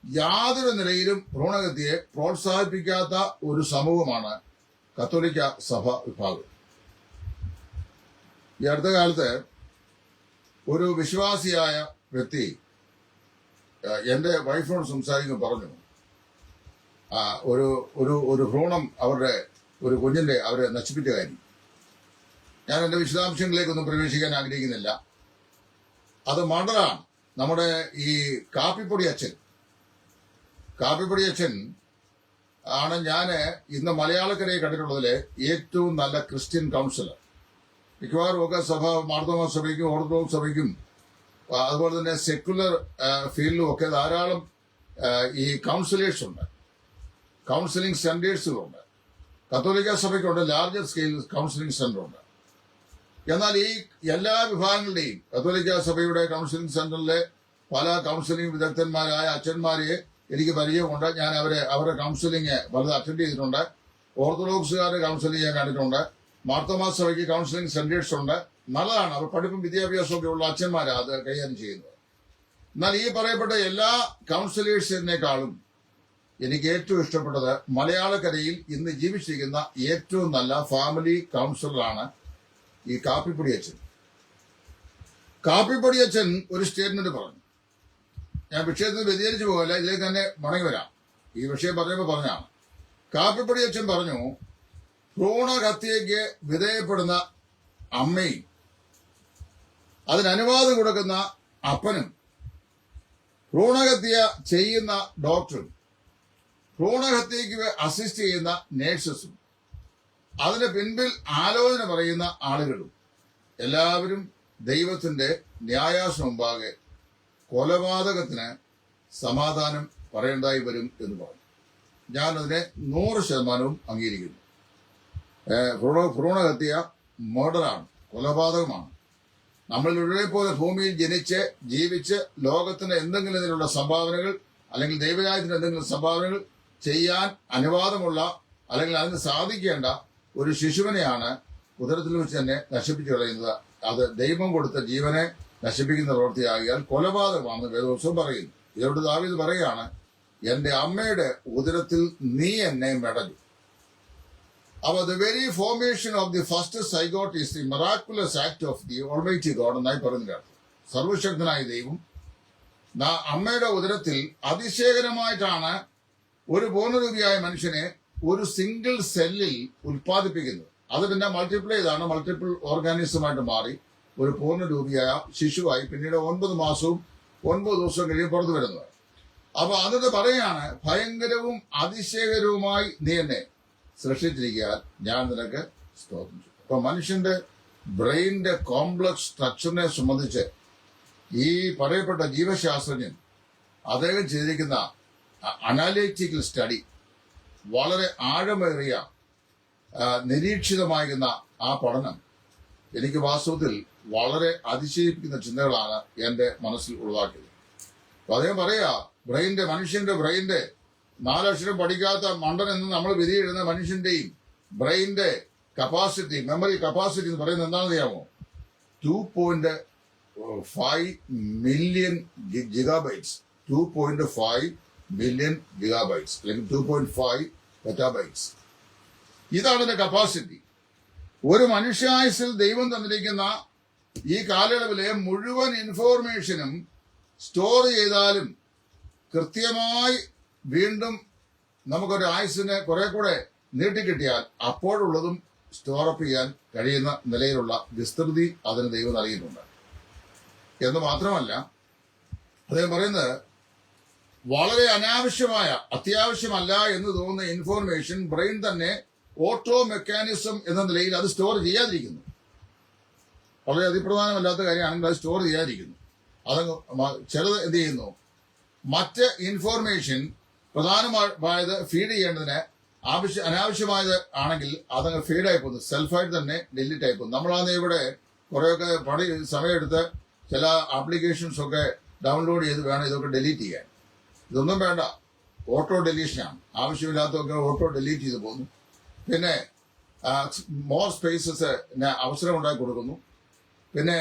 യാതൊരു നിലയിലും ഭ്രൂണഹത്യയെ പ്രോത്സാഹിപ്പിക്കാത്ത ഒരു സമൂഹമാണ് കത്തോലിക്ക സഭ വിഭാഗം. ഈ അടുത്ത കാലത്ത് ഒരു വിശ്വാസിയായ വ്യക്തി എന്റെ വൈഫിനോട് സംസാരിക്കുമ്പോൾ പറഞ്ഞു, ഒരു ഭ്രൂണം അവരുടെ ഒരു കുഞ്ഞിന്റെ അവരെ നശിപ്പിച്ച കാര്യം. ഞാൻ എന്റെ വിശദാംശങ്ങളിലേക്കൊന്നും പ്രവേശിക്കാൻ ആഗ്രഹിക്കുന്നില്ല. അത് മർഡറാണ്. നമ്മുടെ ഈ കാപ്പിപ്പൊടി അച്ഛൻ ആണ് ഞാൻ ഇന്ന് മലയാളക്കരയിൽ കണ്ടിട്ടുള്ളതിലെ ഏറ്റവും നല്ല ക്രിസ്ത്യൻ കൗൺസിലർ. മിക്കവാറും ഒക്കെ സഭ, മാർത്തോമാ സഭയ്ക്കും ഓർത്തഡോക്സ് സഭയ്ക്കും അതുപോലെ തന്നെ സെക്യുലർ ഫീൽഡിലും ഒക്കെ ധാരാളം ഈ കൗൺസിലേഴ്സ് ഉണ്ട്, കൗൺസിലിംഗ് സെന്റേഴ്സുകളുണ്ട്. കത്തോലിക്ക സഭയ്ക്കുണ്ട് ലാർജർ സ്കെയിൽ കൗൺസിലിംഗ് സെന്റർ ഉണ്ട്. എന്നാൽ ഈ എല്ലാ വിഭാഗങ്ങളുടെയും കത്തോലിക്ക സഭയുടെ കൗൺസിലിംഗ് സെന്ററിലെ പല കൗൺസിലിംഗ് വിദഗ്ധന്മാരായ അച്ഛന്മാരെ എനിക്ക് പരിചയമുണ്ട്. ഞാൻ അവരുടെ കൗൺസിലിംഗ് പലത് അറ്റൻഡ് ചെയ്തിട്ടുണ്ട്. ഓർത്തഡോക്സുകാരുടെ കൗൺസിലിംഗ് ഞാൻ കണ്ടിട്ടുണ്ട്. മാർത്തോമാ സഭയ്ക്ക് കൗൺസിലിംഗ് സെന്റേഴ്സ് ഉണ്ട്. നല്ലതാണ്. അവർ പഠിപ്പും വിദ്യാഭ്യാസവും ഒക്കെ ഉള്ള അച്ഛന്മാരാണ് അത് കൈകാര്യം ചെയ്യുന്നത്. എന്നാൽ ഈ പറയപ്പെട്ട എല്ലാ കൗൺസിലേഴ്സിനേക്കാളും എനിക്ക് ഏറ്റവും ഇഷ്ടപ്പെട്ടത് മലയാളക്കരയിൽ ഇന്ന് ജീവിച്ചിരിക്കുന്ന ഏറ്റവും നല്ല ഫാമിലി കൗൺസിലറാണ് ഈ കാപ്പിപ്പൊടി അച്ഛൻ ഒരു സ്റ്റേറ്റ്മെന്റ് പറഞ്ഞു. ഞാൻ വിഷയത്തിൽ വ്യതിചരിച്ചു പോകല്ല, ഇതിലേക്ക് തന്നെ മടങ്ങി വരാം. ഈ വിഷയം പറഞ്ഞപ്പോൾ പറഞ്ഞാണ്. കാപ്പിപ്പൊടി അച്ഛൻ പറഞ്ഞു, ഭ്രൂണഹത്യയ്ക്ക് വിധേയപ്പെടുന്ന അമ്മയും അതിനനുവാദം കൊടുക്കുന്ന അപ്പനും, ഭ്രൂണഹത്യ ചെയ്യുന്ന ഡോക്ടറും, ഭ്രൂണഹത്യയ്ക്ക് അസിസ്റ്റ് ചെയ്യുന്ന നേഴ്സസും, അതിന് പിൻപിൽ ആലോചന പറയുന്ന ആളുകളും എല്ലാവരും ദൈവത്തിന്റെ ന്യായാസന മുമ്പാകെ കൊലപാതകത്തിന് സമാധാനം പറയേണ്ടതായി വരും എന്ന് പറഞ്ഞു. ഞാനതിനെ 100% അംഗീകരിക്കുന്നു. ഭ്രൂണഹത്യ മർഡറാണ്, കൊലപാതകമാണ്. നമ്മൾ പോലെ ഭൂമിയിൽ ജനിച്ച് ജീവിച്ച് ലോകത്തിന് എന്തെങ്കിലും ഇതിനുള്ള സംഭാവനകൾ അല്ലെങ്കിൽ ദൈവരാജ്യത്തിന് എന്തെങ്കിലും സംഭാവനകൾ ചെയ്യാൻ അനുവാദമുള്ള അല്ലെങ്കിൽ അതിന് സാധിക്കേണ്ട ഒരു ശിശുവിനെയാണ് ഉദരത്തിൽ വെച്ച് തന്നെ നശിപ്പിച്ചു കളയുന്നത്. അത് ദൈവം കൊടുത്ത ജീവനെ നശിപ്പിക്കുന്ന പ്രവൃത്തിയാകിയാൽ കൊലപാതകമാണെന്ന് വേദപുസ്തകം പറയുന്നു. ഇതോട് ദാവീദ് പറയുകയാണ്, എന്റെ അമ്മയുടെ ഉദരത്തിൽ നീ എന്നെ മെടഞ്ഞു. അപ്പോൾ the very formation of the first zygote is the miraculous act of the Almighty God എന്നായി പറയുന്നില്ല. സർവശക്തനായ ദൈവം അമ്മയുടെ ഉദരത്തിൽ അതിശയകരമായിട്ടാണ് ഒരു പൂർണ്ണരൂപിയായ മനുഷ്യനെ ഒരു സിംഗിൾ സെല്ലിൽ ഉൽപ്പാദിപ്പിക്കുന്നത്. അത് പിന്നെ മൾട്ടിപ്ലൈ ചെയ്താണ് മൾട്ടിപ്പിൾ ഓർഗാനിസമായിട്ട് മാറി ഒരു പൂർണ്ണരൂപിയായ ശിശുവായി പിന്നീട് 9 മാസവും 9 ദിവസവും കഴിയും പുറത്തു വരുന്നത്. അപ്പൊ അതിന് പറയാണ്, ഭയങ്കരവും അതിശയകരവുമായി നീ എന്നെ സൃഷ്ടിച്ചിരിക്കാൻ ഞാൻ നിനക്ക് സ്തോത്രം ചെയ്യും. അപ്പൊ മനുഷ്യന്റെ ബ്രെയിനിന്റെ കോംപ്ലക്സ് സ്ട്രക്ചറിനെ സംബന്ധിച്ച് ഈ പറയപ്പെട്ട ജീവശാസ്ത്രജ്ഞൻ അദ്ദേഹം ചെയ്തിരിക്കുന്ന അനാലിറ്റിക്കൽ സ്റ്റഡി വളരെ ആഴമേറിയ നിരീക്ഷിതമായിരുന്ന ആ പഠനം എനിക്ക് വാസ്തവത്തിൽ വളരെ അതിശയിപ്പിക്കുന്ന ചിന്തകളാണ് എന്റെ മനസ്സിൽ ഉളവാക്കിയത്. അപ്പൊ അദ്ദേഹം പറയാ, മനുഷ്യന്റെ ബ്രെയിന്റെ 4 അക്ഷരം പഠിക്കാത്ത മണ്ടൻ എന്ന് നമ്മൾ വിധിയെഴുതുന്ന മനുഷ്യന്റെയും ബ്രെയിന്റെ കപ്പാസിറ്റി, മെമ്മറി കപ്പാസിറ്റി എന്ന് പറയുന്നത് എന്താണെന്ന് അറിയാമോ? 2.5 മില്യൺ ജിഗാബൈറ്റ്സ്. 2.5 മില്യൺ ജിഗാബൈറ്റ്സ് അല്ലെങ്കിൽ 2.5 പെറ്റാബൈറ്റ്സ്. ഇതാണ് ഇതിന്റെ കപ്പാസിറ്റി. ഒരു മനുഷ്യായുസിൽ ദൈവം തന്നിരിക്കുന്ന ഈ കാലയളവിലെ മുഴുവൻ ഇൻഫോർമേഷനും സ്റ്റോർ ചെയ്താലും കൃത്യമായി വീണ്ടും നമുക്കൊരു ആയുസിനെ കുറെ കൂടെ നീട്ടിക്കിട്ടിയാൽ അപ്പോഴുള്ളതും സ്റ്റോറപ്പ് ചെയ്യാൻ കഴിയുന്ന നിലയിലുള്ള വിസ്തൃതി അതിന് ദൈവം നൽകിയിട്ടുണ്ട്. എന്ന് മാത്രമല്ല, അദ്ദേഹം പറയുന്നത് വളരെ അത്യാവശ്യമല്ല എന്ന് തോന്നുന്ന ഇൻഫോർമേഷൻ ബ്രെയിൻ തന്നെ ഓട്ടോ മെക്കാനിസം എന്ന നിലയിൽ അത് സ്റ്റോർ ചെയ്യാതിരിക്കുന്നു. വളരെ അതിപ്രധാനമല്ലാത്ത കാര്യമാണെങ്കിൽ അത് സ്റ്റോർ ചെയ്യാതിരിക്കുന്നു. അത് ചിലത് എന്ത് ചെയ്യുന്നു, മറ്റ് ഇൻഫോർമേഷൻ പ്രധാനമായത് ഫീഡ് ചെയ്യേണ്ടതിന് അനാവശ്യമായത് ആണെങ്കിൽ അതങ്ങ് ഫീഡായി പോകുന്നു, സെൽഫായിട്ട് തന്നെ ഡിലീറ്റ് ആയി പോകുന്നു. നമ്മളാണ് ഇവിടെ കുറെയൊക്കെ സമയമെടുത്ത് ചില ആപ്ലിക്കേഷൻസ് ഒക്കെ ഡൗൺലോഡ് ചെയ്ത് വേണം ഇതൊക്കെ ഡിലീറ്റ് ചെയ്യാൻ. ഇതൊന്നും വേണ്ട, ഓട്ടോ ഡിലീഷനാണ്. ആവശ്യമില്ലാത്തതൊക്കെ ഓട്ടോ ഡിലീറ്റ് ചെയ്ത് പോകുന്നു. പിന്നെ മോർ സ്പേസസ് അവസരം ഉണ്ടാക്കി കൊടുക്കുന്നു. പിന്നെ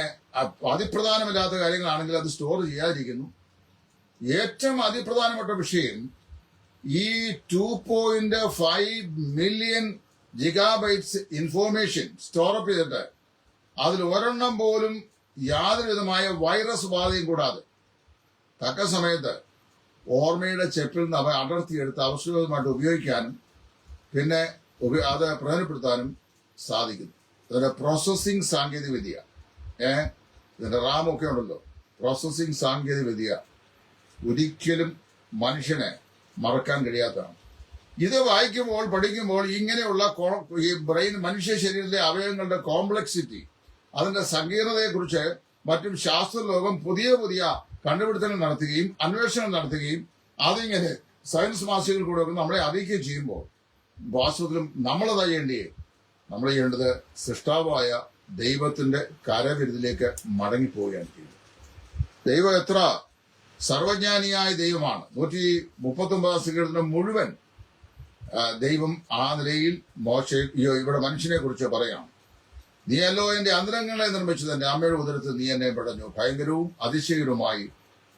അതിപ്രധാനമില്ലാത്ത കാര്യങ്ങളാണെങ്കിൽ അത് സ്റ്റോർ ചെയ്യാതിരിക്കുന്നു. ഏറ്റവും അതിപ്രധാനപ്പെട്ട വിഷയം, ഈ 2.5 മില്യൺ ജിഗാബൈറ്റ്സ് ഇൻഫോർമേഷൻ സ്റ്റോറപ്പ് ചെയ്തിട്ട് അതിൽ ഒരെണ്ണം പോലും യാതൊരു വിധമായ വൈറസ് ബാധയും കൂടാതെ തക്ക സമയത്ത് ഓർമ്മയുടെ ചെപ്പിൽ നിന്ന് അവ അടർത്തിയെടുത്ത് അവസരമായിട്ട് ഉപയോഗിക്കാനും പിന്നെ അത് പ്രയോജനപ്പെടുത്താനും സാധിക്കുന്നു. ഇതിന്റെ പ്രോസസ്സിംഗ് സാങ്കേതിക വിദ്യ, ഇതിന്റെ റാമൊക്കെ ഉണ്ടല്ലോ, പ്രോസസ്സിംഗ് സാങ്കേതിക വിദ്യ ഒരിക്കലും മനുഷ്യനെ മറക്കാൻ കഴിയാത്തതാണ്. ഇത് വായിക്കുമ്പോൾ പഠിക്കുമ്പോൾ ഇങ്ങനെയുള്ള ഈ ബ്രെയിൻ മനുഷ്യ ശരീരത്തിലെ അവയവങ്ങളുടെ കോംപ്ലക്സിറ്റി, അതിന്റെ സങ്കീർണതയെക്കുറിച്ച് മറ്റും ശാസ്ത്രലോകം പുതിയ കണ്ടുപിടുത്തങ്ങൾ നടത്തുകയും അന്വേഷണങ്ങൾ നടത്തുകയും അതിങ്ങനെ സയൻസ് മാസികകൾ കൂടെ ഒക്കെ നമ്മളെ അറിയിക്കുകയും ചെയ്യുമ്പോൾ വാസ്തവത്തിലും നമ്മൾ ചെയ്യേണ്ടത് സൃഷ്ടാവായ ദൈവത്തിന്റെ കരവിരുതിലേക്ക് മടങ്ങിപ്പോവുകയാണ് ചെയ്യുന്നത്. ദൈവം എത്ര സർവജ്ഞാനിയായ ദൈവമാണ്. 139 സങ്കീർത്തനം മുഴുവൻ ദൈവം ആ നിലയിൽ ഇവിടെ മനുഷ്യനെ കുറിച്ച് പറയാം. നീയല്ലോ എന്റെ അന്തരങ്ങളെ നിർമ്മിച്ചത്, എന്റെ അമ്മയുടെ ഉദരത്തിൽ നീ എന്നെ പെടഞ്ഞു, ഭയങ്കരവും അതിശയകരവുമായി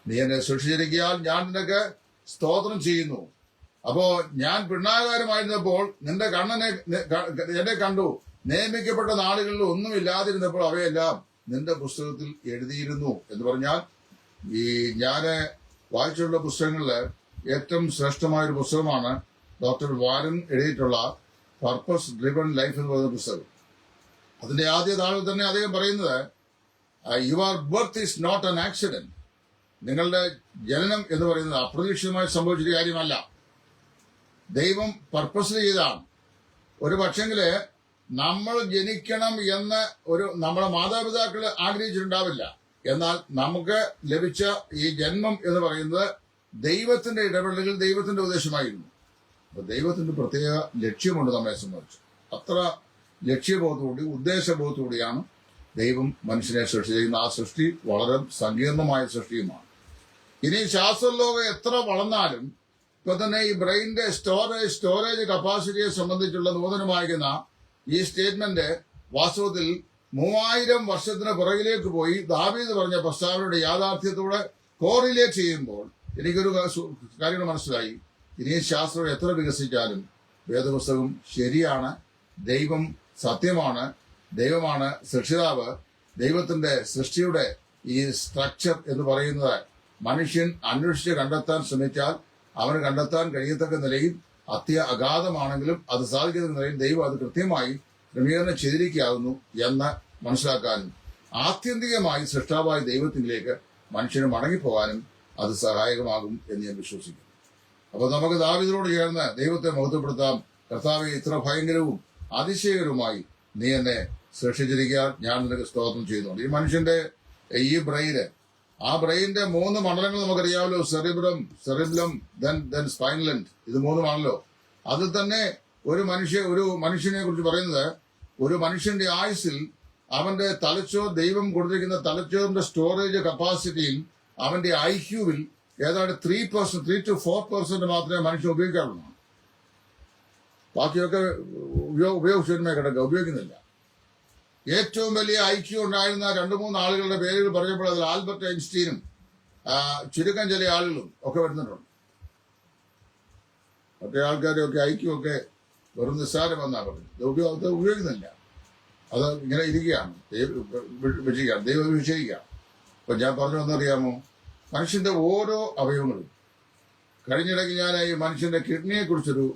നീ എന്നെ സൃഷ്ടിച്ചിരിക്കാൻ ഞാൻ നിനക്ക് സ്തോത്രം ചെയ്യുന്നു. അപ്പോ ഞാൻ പിണ്ണാകാരമായിരുന്നപ്പോൾ നിന്റെ എന്നെ കണ്ടു, നിയമിക്കപ്പെട്ട നാളുകളിൽ ഒന്നുമില്ലാതിരുന്നപ്പോൾ അവയെല്ലാം നിന്റെ പുസ്തകത്തിൽ എഴുതിയിരുന്നു എന്ന് പറഞ്ഞാൽ, ഈ ഞാന് വായിച്ചിട്ടുള്ള പുസ്തകങ്ങളില് ഏറ്റവും ശ്രേഷ്ഠമായൊരു പുസ്തകമാണ് ഡോക്ടർ വാരൻ എഴുതിയിട്ടുള്ള പർപ്പസ് ഡ്രിവൺ ലൈഫ് എന്ന് പറയുന്ന പുസ്തകം. അതിന്റെ ആദ്യ താളിൽ തന്നെ അദ്ദേഹം പറയുന്നത്, your birth is not an accident. നിങ്ങളുടെ ജനനം എന്ന് പറയുന്നത് അപ്രതീക്ഷിതമായി സംഭവിച്ചൊരു കാര്യമല്ല, ദൈവം പർപ്പസ് ചെയ്താണ്. ഒരു പക്ഷെങ്കില് നമ്മൾ ജനിക്കണം എന്ന് നമ്മളെ മാതാപിതാക്കൾ ആഗ്രഹിച്ചിട്ടുണ്ടാവില്ല. എന്നാൽ നമുക്ക് ലഭിച്ച ഈ ജന്മം എന്ന് പറയുന്നത് ദൈവത്തിന്റെ ഇടപെടലുകൾ, ദൈവത്തിന്റെ ഉദ്ദേശമായിരുന്നു. അപ്പൊ ദൈവത്തിന്റെ പ്രത്യേക ലക്ഷ്യമുണ്ട് നമ്മെ സംബന്ധിച്ച്. അത്ര ലക്ഷ്യബോധത്തോടെ ഉദ്ദേശബോധത്തോടെയാണ് ദൈവം മനുഷ്യനെ സൃഷ്ടിച്ചിരിക്കുന്നത്. ആ സൃഷ്ടി വളരെ സങ്കീർണമായ സൃഷ്ടിയുമാണ്. ഇനി ശാസ്ത്രലോകം എത്ര വളർന്നാലും ഇപ്പൊ തന്നെ ഈ ബ്രെയിനിന്റെ സ്റ്റോറേജ് കപ്പാസിറ്റിയെ സംബന്ധിച്ചുള്ള നൂതനമായിരിക്കുന്ന ഈ സ്റ്റേറ്റ്മെന്റ് വാസ്തവത്തിൽ 3000 വർഷത്തിന് പുറകിലേക്ക് പോയി ദാവീദ് പറഞ്ഞ പ്രസ്താവനയുടെ യാഥാർത്ഥ്യത്തോടെ കോറിലേറ്റ് ചെയ്യുമ്പോൾ എനിക്കൊരു കാര്യം മനസ്സിലായി. ഇനി ശാസ്ത്രം എത്ര വികസിച്ചാലും വേദപുസ്തകം ശരിയാണ്, ദൈവം സത്യമാണ്, ദൈവമാണ് സൃഷ്ടിതാവ്. ദൈവത്തിന്റെ സൃഷ്ടിയുടെ ഈ സ്ട്രക്ചർ എന്ന് പറയുന്നത് മനുഷ്യൻ അന്വേഷിച്ച് കണ്ടെത്താൻ ശ്രമിച്ചാൽ അവന് കണ്ടെത്താൻ കഴിയത്തക്ക നിലയിൽ അഗാധമാണെങ്കിലും അത് സാധിക്കുന്ന നിലയിൽ ദൈവം അത് കൃത്യമായി ക്രമീകരണം ചെയ്തിരിക്കാവുന്നു എന്ന് മനസ്സിലാക്കാനും ആത്യന്തികമായി സൃഷ്ടാവായ ദൈവത്തിലേക്ക് മനുഷ്യന് മടങ്ങിപ്പോകാനും അത് സഹായകമാകും എന്ന് ഞാൻ വിശ്വസിക്കുന്നു. അപ്പൊ നമുക്ക് ദാവീദിനോട് ചേർന്ന് ദൈവത്തെ മഹത്വപ്പെടുത്താം. കർത്താവെ, ഇത്ര ഭയങ്കരവും അതിശയകരവുമായി നീ എന്നെ സൃഷ്ടിച്ചിരിക്കാൻ ഞാൻ നിനക്ക് സ്തോത്രം ചെയ്യുന്നുണ്ട്. ഈ മനുഷ്യന്റെ ഈ ബ്രെയിന്, ആ ബ്രെയിനിന്റെ 3 മണ്ഡലങ്ങൾ നമുക്കറിയാമല്ലോ. സെറിബ്ലം, ദെൻ സ്പൈനലൻഡ്. ഇത് 3 അതിൽ തന്നെ ഒരു മനുഷ്യനെ കുറിച്ച് പറയുന്നത്, ഒരു മനുഷ്യന്റെ ആയുസ്സിൽ അവന്റെ തലച്ചോർ, ദൈവം കൊടുത്തിരിക്കുന്ന തലച്ചോറിന്റെ സ്റ്റോറേജ് കപ്പാസിറ്റിയിൽ, അവന്റെ IQ-വിൽ ഏതാണ്ട് 3% to 4% മാത്രമേ മനുഷ്യൻ ഉപയോഗിക്കാറുള്ളൂ. ബാക്കിയൊക്കെ ഉപയോഗിച്ചതിന്മേ കിടക്കുക, ഉപയോഗിക്കുന്നില്ല. ഏറ്റവും വലിയ IQ ഉണ്ടായിരുന്ന 2-3 ആളുകളുടെ പേരുകൾ പറഞ്ഞപ്പോൾ അതിൽ ആൽബർട്ട് ഐൻസ്റ്റീനും ചുരുക്കം ചില ആളുകളും ഒക്കെ വരുന്നുണ്ട്. മറ്റേ ആൾക്കാരെയൊക്കെ IQ ഒക്കെ വെറും നിസ്സാരമെന്നാ പറഞ്ഞത്. അത് ഉപയോഗിക്കുന്നില്ല, അത് ഇങ്ങനെ ഇരിക്കുകയാണ്, വിജയിക്കുകയാണ്, ദൈവം വിജയിക്കുകയാണ്. അപ്പൊ ഞാൻ പറഞ്ഞു വന്നറിയാമോ, മനുഷ്യന്റെ ഓരോ അവയവങ്ങളും, കഴിഞ്ഞിടയ്ക്ക് ഞാൻ ഈ മനുഷ്യന്റെ കിഡ്നിയെ കുറിച്ചൊരു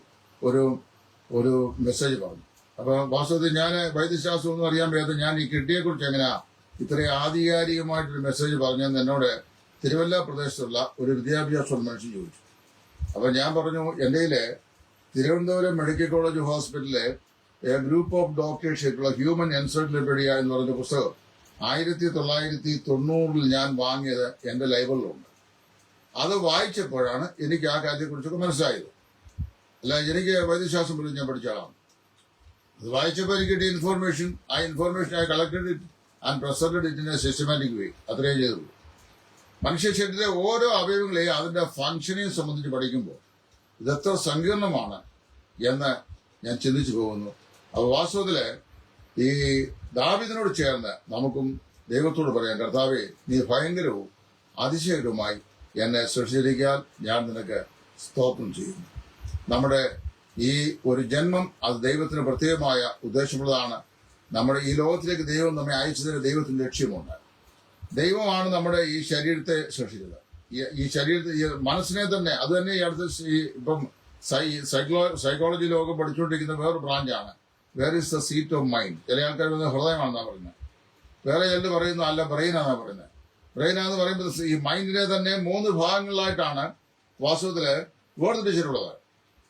ഒരു മെസ്സേജ് പറഞ്ഞു. അപ്പൊ വാസ്തവത്തിൽ ഞാൻ വൈദ്യശാസ്ത്രം ഒന്നും അറിയാൻ വയ്യാത്ത ഞാൻ ഈ കിഡ്നിയെ കുറിച്ച് എങ്ങനെയാ ഇത്രയും ആധികാരികമായിട്ടൊരു മെസ്സേജ് പറഞ്ഞെന്ന് എന്നോട് തിരുവല്ല പ്രദേശത്തുള്ള ഒരു വിദ്യാഭ്യാസ മനുഷ്യൻ ചോദിച്ചു. അപ്പൊ ഞാൻ പറഞ്ഞു, എൻ്റെ തിരുവനന്തപുരം മെഡിക്കൽ കോളേജ് ഹോസ്പിറ്റലിലെ എ ഗ്രൂപ്പ് ഓഫ് ഡോക്ടേഴ്സ് ആയിട്ടുള്ള ഹ്യൂമൻ എൻസൈക്ലോപീഡിയ എന്ന് പറഞ്ഞ പുസ്തകം 1990 ഞാൻ വാങ്ങിയത് എന്റെ ലൈബ്രറിയിലുണ്ട്. അത് വായിച്ചപ്പോഴാണ് എനിക്ക് ആ കാര്യത്തെക്കുറിച്ചൊക്കെ മനസ്സിലായത്. അല്ല, എനിക്ക് വൈദ്യശാസ്ത്രം പോലും ഞാൻ പഠിച്ച ആളാണ്. അത് വായിച്ചപ്പോൾ എനിക്ക് കിട്ടിയ ഇൻഫോർമേഷൻ, ആ information I collected it and presented it in A systematic way. അത്രയും ചെയ്തുള്ളൂ. മനുഷ്യ ശരീരത്തിലെ ഓരോ അവയവങ്ങളെയും അതിന്റെ ഫംഗ്ഷനെയും സംബന്ധിച്ച് പഠിക്കുമ്പോൾ ഇതെത്ര സങ്കീർണമാണ് എന്ന് ഞാൻ ചിന്തിച്ചു പോകുന്നു. അപ്പോൾ വാസ്തവത്തില് ഈ ദാവീദിനോട് ചേർന്ന് നമുക്കും ദൈവത്തോട് പറയാം, കർത്താവേ, നീ ഭയങ്കരവും അതിശയകരവുമായി എന്നെ സൃഷ്ടിച്ചിരിക്കാൻ ഞാൻ നിനക്ക് സ്തോത്രം ചെയ്യുന്നു. നമ്മുടെ ഈ ഒരു ജന്മം അത് ദൈവത്തിന് പ്രത്യേകമായ ഉദ്ദേശമുള്ളതാണ്. നമ്മുടെ ഈ ലോകത്തിലേക്ക് ദൈവം നമ്മെ അയച്ചതിന് ദൈവത്തിന്റെ ലക്ഷ്യമുണ്ട്. ദൈവമാണ് നമ്മുടെ ഈ ശരീരത്തെ സൃഷ്ടിച്ചത്. ഈ ശരീരത്തെ, ഈ മനസ്സിനെ തന്നെ, അത് തന്നെ ഈ അടുത്ത ഇപ്പം സൈക്കോളജി ലോകം പഠിച്ചുകൊണ്ടിരിക്കുന്ന വേറൊരു ബ്രാഞ്ചാണ്. Where is the seat of mind. ചില ആൾക്കാർ ഹൃദയമാണെന്നാണ് പറയുന്നത്, വേറെ ചിലർ പറയുന്നു അല്ല ബ്രെയിനാണെന്നാണ് പറയുന്നത്. ബ്രെയിനാന്ന് പറയുമ്പോൾ ഈ മൈൻഡിനെ തന്നെ 3 ഭാഗങ്ങളിലായിട്ടാണ് വാസ്തവത്തില് വേർതിരിച്ചിട്ടുള്ളത്.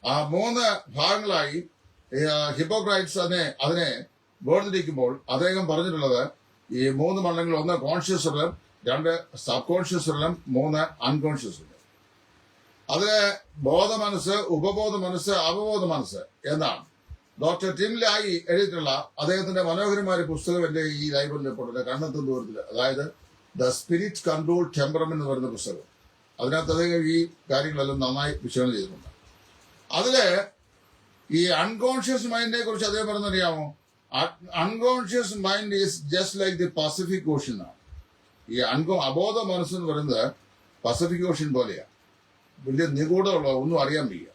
ആ 3 ഭാഗങ്ങളായി ഹിപ്പോക്രൈറ്റ്സ് അതിനെ വേർതിരിക്കുമ്പോൾ അദ്ദേഹം പറഞ്ഞിട്ടുള്ളത് ഈ 3 മണ്ഡലങ്ങൾ: 1 കോൺഷ്യസ് റിലം, 2 സബ് കോൺഷ്യസ് റിലം, 3 അൺകോൺഷ്യസ് റിലം. അതില് ബോധമനസ്സ്, ഉപബോധ മനസ്സ്, അവബോധ മനസ്സ് എന്നാണ്. ഡോക്ടർ ടിം ലായി എഴുതിയിട്ടുള്ള അദ്ദേഹത്തിന്റെ മനോഹരമായ പുസ്തകം എന്റെ ഈ ലൈബ്രറിയിൽ ഇപ്പോൾ കണ്ണെത്തും ദൂരത്തിൽ, അതായത് ദ സ്പിരിറ്റ് കൺട്രോൾ ടെമ്പറമെന്റ് എന്ന് പറയുന്ന പുസ്തകം. അതിനകത്ത് അദ്ദേഹം ഈ കാര്യങ്ങളെല്ലാം നന്നായി വിശകലനം ചെയ്തിട്ടുണ്ട്. അതില് ഈ അൺകോൺഷ്യസ് മൈൻഡിനെ കുറിച്ച് അദ്ദേഹം പറഞ്ഞറിയാമോ? Unconscious mind is just like the Pacific Ocean ആണ്. ഈ അബോധ മനസ്സെന്ന് പറയുന്നത് പസഫിക് ഓഷ്യൻ പോലെയാണ്, വലിയ നിഗൂഢമുള്ള, ഒന്നും അറിയാൻ വയ്യ.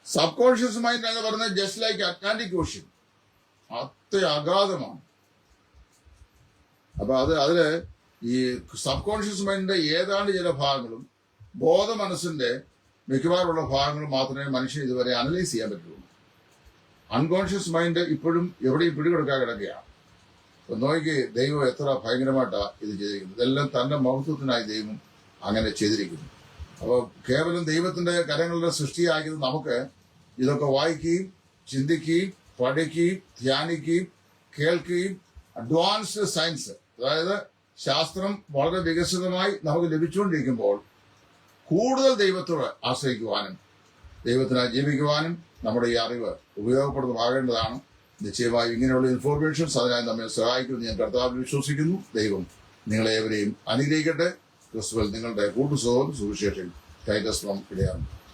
സബ് കോൺഷ്യസ് മൈൻഡ് എന്ന് പറയുന്നത് ജസ്റ്റ് ലൈക്ക് അറ്റ്ലാന്റിക് ഓഷ്യൻ, അത്ര അഗാധമാണ്. അപ്പൊ അതില് ഈ സബ് കോൺഷ്യസ് മൈൻഡിന്റെ ഏതാണ്ട് ചില ഭാഗങ്ങളും ബോധ മനസ്സിന്റെ മിക്കവാറുള്ള ഭാഗങ്ങളും മാത്രമേ മനുഷ്യൻ ഇതുവരെ അനലൈസ് ചെയ്യാൻ പറ്റുള്ളൂ. അൺകോൺഷ്യസ് മൈൻഡ് ഇപ്പോഴും എവിടെയും പിടികൊടുക്കാൻ കിടക്കുകയാണ്. നോക്കി ദൈവം എത്ര ഭയങ്കരമായിട്ടാണ് ഇത് ചെയ്തിരിക്കുന്നത്. ഇതെല്ലാം തന്റെ മഹത്വത്തിനായി ദൈവം അങ്ങനെ ചെയ്തിരിക്കുന്നു. അപ്പോൾ കേവലം ദൈവത്തിന്റെ കരങ്ങളുടെ സൃഷ്ടിയാക്കിയത് നമുക്ക് ഇതൊക്കെ വായിക്കുകയും ചിന്തിക്കുകയും പഠിക്കുകയും ധ്യാനിക്കുകയും കേൾക്കുകയും അഡ്വാൻസ്ഡ് സയൻസ്, അതായത് ശാസ്ത്രം വളരെ വികസിതമായി നമുക്ക് ലഭിച്ചുകൊണ്ടിരിക്കുമ്പോൾ കൂടുതൽ ദൈവത്തോട് ആശ്രയിക്കുവാനും ദൈവത്തിനായി ജീവിക്കുവാനും നമ്മുടെ ഈ അറിവ് ഉപയോഗപ്രദമാകേണ്ടതാണ്. നിശ്ചയമായും ഇങ്ങനെയുള്ള ഇൻഫോർമേഷൻസ് അതിനായി നമ്മെ സഹായിക്കുമെന്ന് ഞാൻ കർത്താവിൽ വിശ്വസിക്കുന്നു. ദൈവം നിങ്ങളേവരെയും അനുഗ്രഹിക്കട്ടെ. ക്രിസ്തുവിൽ നിങ്ങളുടെ കൂട്ടുസഹോദരൻ സുവിശേഷൻ ടൈറ്റസ് ഫ്രം ഇടയാറുണ്ട്.